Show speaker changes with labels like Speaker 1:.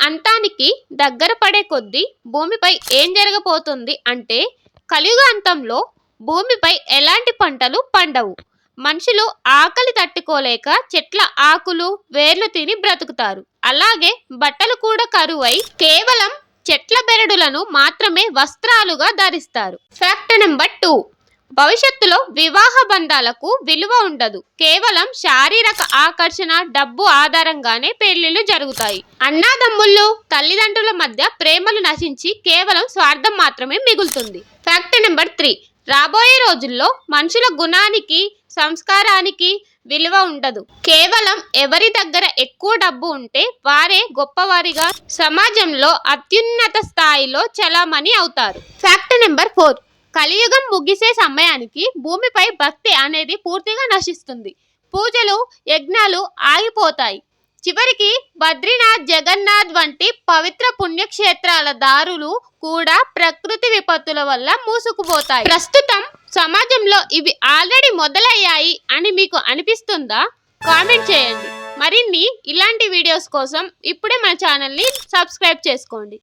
Speaker 1: అంతానికి దగ్గర పడే కొద్దీ భూమిపై ఏం జరగబోతుంది అంటే కలియుగ అంతంలో భూమిపై ఎలాంటి పంటలు పండవు. మనుషులు ఆకలి తట్టుకోలేక చెట్ల ఆకులు వేర్లు తిని బ్రతుకుతారు. అలాగే బట్టలు కూడా కరువై కేవలం చెట్ల బెరడులను మాత్రమే వస్త్రాలుగా ధరిస్తారు. Fact number 2. భవిష్యత్తులో వివాహ బంధాలకు విలువ ఉండదు. కేవలం శారీరక ఆకర్షణ, డబ్బు ఆధారంగానే పెళ్లిళ్లు జరుగుతాయి. అన్నాదమ్ముళ్ళు, తల్లిదండ్రుల మధ్య ప్రేమలు నశించి కేవలం స్వార్థం మాత్రమే మిగులుతుంది. Fact number 3. రాబోయే రోజుల్లో మనుషుల గుణానికి, సంస్కారానికి విలువ ఉండదు. కేవలం ఎవరి దగ్గర ఎక్కువ డబ్బు ఉంటే వారే గొప్పవారిగా సమాజంలో అత్యున్నత స్థాయిలో చలామణి అవుతారు. Fact number 4. కలియుగం ముగిసే సమయానికి భూమిపై భక్తి అనేది పూర్తిగా నశిస్తుంది. పూజలు, యజ్ఞాలు ఆగిపోతాయి. చివరికి బద్రీనాథ్, జగన్నాథ్ వంటి పవిత్ర పుణ్యక్షేత్రాల దారులు కూడా ప్రకృతి విపత్తుల వల్ల మూసుకుపోతాయి. ప్రస్తుతం సమాజంలో ఇవి ఆల్రెడీ మొదలయ్యాయి అని మీకు అనిపిస్తుందా? కామెంట్ చేయండి. మరిన్ని ఇలాంటి వీడియోస్ కోసం ఇప్పుడే మన ఛానల్ని సబ్స్క్రైబ్ చేసుకోండి.